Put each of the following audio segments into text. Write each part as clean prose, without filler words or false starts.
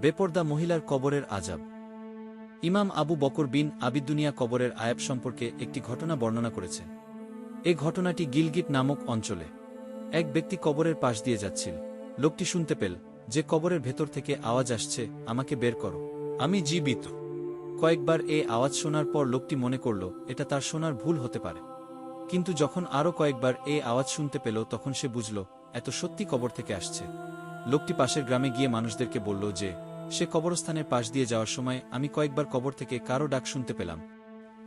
বেপর্দা মহিলার কবরের আযাব। ইমাম আবু বকর বিন আবিদ্দুনিয়া কবরের আয়াব সম্পর্কে একটি ঘটনা বর্ণনা করেছেন। এই ঘটনাটি গিলগিট নামক অঞ্চলে এক ব্যক্তি কবরের পাশ দিয়ে যাচ্ছিল। লোকটি শুনতে পেল যে কবরের ভেতর থেকে আওয়াজ আসছে, আমাকে বের করো, আমি জীবিত। কয়েকবার এই আওয়াজ শোনার পর লোকটি মনে করল এটা তার শোনার ভুল হতে পারে। কিন্তু যখন আরও কয়েকবার এই আওয়াজ শুনতে পেল তখন সে বুঝল এত সত্যি কবর থেকে আসছে। লোকটি পাশের গ্রামে গিয়ে মানুষদেরকে বলল যে সে কবরস্থানের পাশ দিয়ে যাওয়ার সময় আমি কয়েকবার কবর থেকে কারো ডাক শুনতে পেলাম,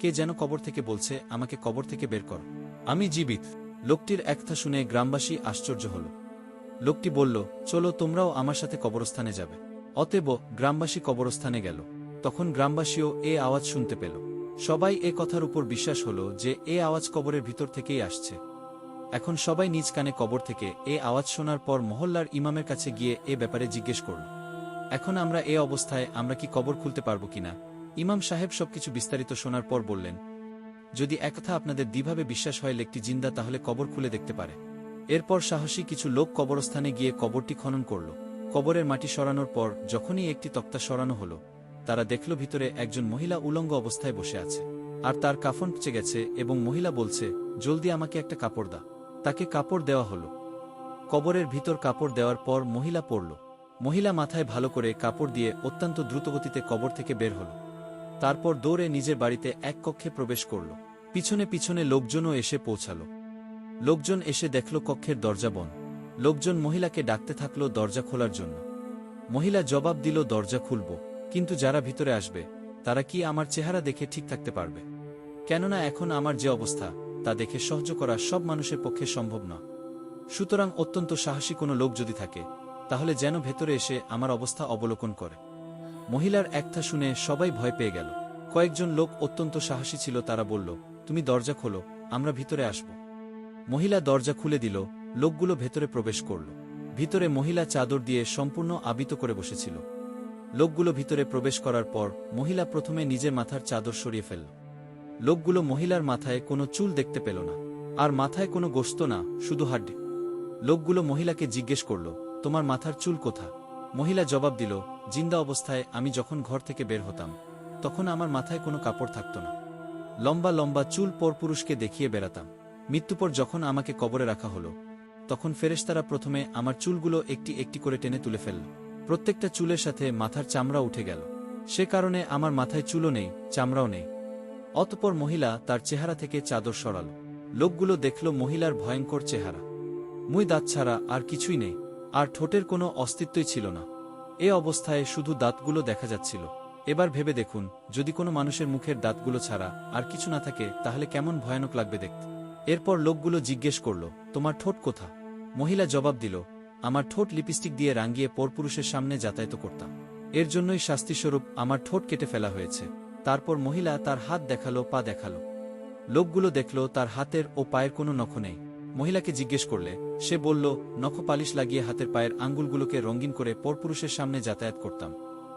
কে যেন কবর থেকে বলছে, আমাকে কবর থেকে বের কর, আমি জীবিত। লোকটির একথা শুনে গ্রামবাসী আশ্চর্য হল। লোকটি বলল, চলো তোমরাও আমার সাথে কবরস্থানে যাবে। অতএব গ্রামবাসী কবরস্থানে গেল। তখন গ্রামবাসীও এ আওয়াজ শুনতে পেল। সবাই এ কথার উপর বিশ্বাস হল যে এ আওয়াজ কবরের ভিতর থেকেই আসছে। এখন সবাই নিজ কানে কবর থেকে এ আওয়াজ শোনার পর মহল্লার ইমামের কাছে গিয়ে এ ব্যাপারে জিজ্ঞেস করল, এখন আমরা এ অবস্থায় আমরা কি কবর খুলতে পারব কিনা? ইমাম সাহেব সবকিছু বিস্তারিত শোনার পর বললেন, যদি একথা আপনাদের দ্বিভাবে বিশ্বাস হয় লোকটি জিন্দা, তাহলে কবর খুলে দেখতে পারে। এরপর সাহসী কিছু লোক কবরস্থানে গিয়ে কবরটি খনন করল। কবরের মাটি সরানোর পর যখনই একটি তক্তা সরানো হল, তারা দেখল ভিতরে একজন মহিলা উলঙ্গ অবস্থায় বসে আছে, আর তার কাফন পচে গেছে এবং মহিলা বলছে, জলদি আমাকে একটা কাপড় দাও। তাকে কাপড় দেওয়া হল। কবরের ভিতর কাপড় দেওয়ার পর মহিলা পড়ল। মহিলা মাথায় ভালো করে কাপড় দিয়ে অত্যন্ত দ্রুতগতিতে কবর থেকে বের হল। তারপর দৌড়ে নিজের বাড়িতে এক কক্ষে প্রবেশ করল। পিছনে পিছনে লোকজনও এসে পৌঁছাল। লোকজন এসে দেখল কক্ষের দরজা বন্ধ। লোকজন মহিলাকে ডাকতে থাকল দরজা খোলার জন্য। মহিলা জবাব দিল, দরজা খুলব, কিন্তু যারা ভিতরে আসবে তারা কি আমার চেহারা দেখে ঠিক থাকতে পারবে? কেননা এখন আমার যে অবস্থা তা দেখে সহ্য করা সব মানুষের পক্ষে সম্ভব না। সুতরাং অত্যন্ত সাহসী কোনো লোক যদি থাকে তাহলে যেন ভেতরে এসে আমার অবস্থা অবলোকন করে। মহিলার একথা শুনে সবাই ভয় পেয়ে গেল। কয়েকজন লোক অত্যন্ত সাহসী ছিল, তারা বলল, তুমি দরজা খোলো, আমরা ভিতরে আসব। মহিলা দরজা খুলে দিল। লোকগুলো ভেতরে প্রবেশ করল। ভিতরে মহিলা চাদর দিয়ে সম্পূর্ণ আবৃত করে বসেছিল। লোকগুলো ভিতরে প্রবেশ করার পর মহিলা প্রথমে নিজের মাথার চাদর সরিয়ে ফেলল। লোকগুলো মহিলার মাথায় কোনো চুল দেখতে পেল না, আর মাথায় কোনো গোশত না, শুধু হাড্ডি। লোকগুলো মহিলাকে জিজ্ঞেস করল, তোমার মাথার চুল কোথা? মহিলা জবাব দিল, জিন্দা অবস্থায় আমি যখন ঘর থেকে বের হতাম তখন আমার মাথায় কোনো কাপড় থাকত না। লম্বা লম্বা চুল পরপুরুষকে দেখিয়ে বেড়াতাম। মৃত্যুপর যখন আমাকে কবরে রাখা হলো তখন ফেরেশতারা প্রথমে আমার চুলগুলো একটি একটি করে টেনে তুলে ফেলল। প্রত্যেকটা চুলের সাথে মাথার চামড়া উঠে গেল। সে কারণে আমার মাথায় চুলও নেই, চামড়াও নেই। অতঃপর মহিলা তার চেহারা থেকে চাদর সরাল। লোকগুলো দেখল মহিলার ভয়ঙ্কর চেহারা। মুই দাঁত ছাড়া আর কিছুই নেই, আর ঠোঁটের কোনো অস্তিত্বই ছিল না। এ অবস্থায় শুধু দাঁতগুলো দেখা যাচ্ছিল। এবার ভেবে দেখুন, যদি কোনো মানুষের মুখের দাঁতগুলো ছাড়া আর কিছু না থাকে তাহলে কেমন ভয়ানক লাগবে দেখতে। এরপর লোকগুলো জিজ্ঞেস করল, তোমার ঠোঁট কোথা? মহিলা জবাব দিল, আমার ঠোঁট লিপস্টিক দিয়ে রাঙিয়ে পরপুরুষের সামনে যাতায়াত করতাম, এর জন্যই শাস্তিস্বরূপ আমার ঠোঁট কেটে ফেলা হয়েছে। তারপর মহিলা তার হাত দেখালো, পা দেখালো। লোকগুলো দেখল তার হাতের ও পায়ের কোনো নখ নেই। মহিলাকে জিজ্ঞেস করলে সে বলল, নখ পালিশ লাগিয়ে হাতের পায়ের আঙ্গুলগুলোকে রঙিন করে পরপুরুষের সামনে যাতায়াত করতাম,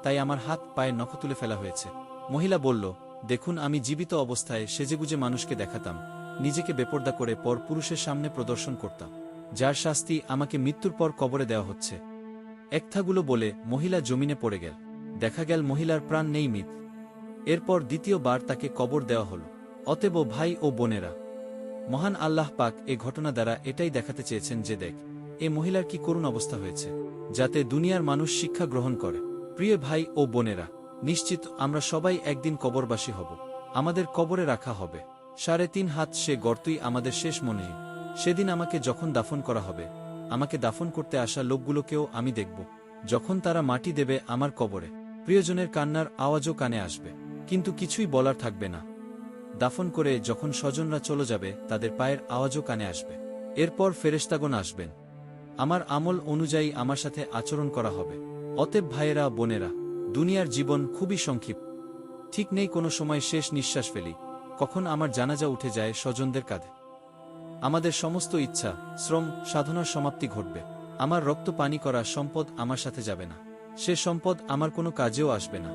তাই আমার হাত পায়ের নখ তুলে ফেলা হয়েছে। মহিলা বলল, দেখুন আমি জীবিত অবস্থায় সেজেগুজে মানুষকে দেখাতাম, নিজেকে বেপর্দা করে পরপুরুষের সামনে প্রদর্শন করতাম, যার শাস্তি আমাকে মৃত্যুর পর কবরে দেওয়া হচ্ছে। একথাগুলো বলে মহিলা জমিনে পড়ে গেল। দেখা গেল মহিলার প্রাণ নেই, মৃত। এরপর দ্বিতীয়বার তাকে কবর দেওয়া হল। অতএব ভাই ও বোনেরা, মহান আল্লাহ পাক এ ঘটনা দ্বারা এটাই দেখাতে চেয়েছেন যে দেখ এ মহিলার কি করুণ অবস্থা হয়েছে, যাতে দুনিয়ার মানুষ শিক্ষা গ্রহণ করে। প্রিয় ভাই ও বোনেরা, নিশ্চিত আমরা সবাই একদিন কবরবাসী হব। আমাদের কবরে রাখা হবে। 3.5 হাত সে গর্তই আমাদের শেষ মনে। সেদিন আমাকে যখন দাফন করা হবে, আমাকে দাফন করতে আসা লোকগুলোকেও আমি দেখব। যখন তারা মাটি দেবে আমার কবরে, প্রিয়জনের কান্নার আওয়াজও কানে আসবে, কিন্তু কিছুই বলার থাকবে না। দাফন করে যখন স্বজনরা চলে যাবে তাদের পায়ের আওয়াজও কানে আসবে। এরপর ফেরেশতাগণ আসবেন। আমার আমল অনুযায়ী আমার সাথে আচরণ করা হবে। অতএব ভাইয়েরা বোনেরা, দুনিয়ার জীবন খুবই সংক্ষিপ্ত। ঠিক নেই কোনো সময় শেষ নিঃশ্বাস ফেলি, কখন আমার জানাজা উঠে যায় স্বজনদের কাঁধে। আমাদের সমস্ত ইচ্ছা, শ্রম, সাধনার সমাপ্তি ঘটবে। আমার রক্ত পানি করা সম্পদ আমার সাথে যাবে না, সে সম্পদ আমার কোনো কাজেও আসবে না।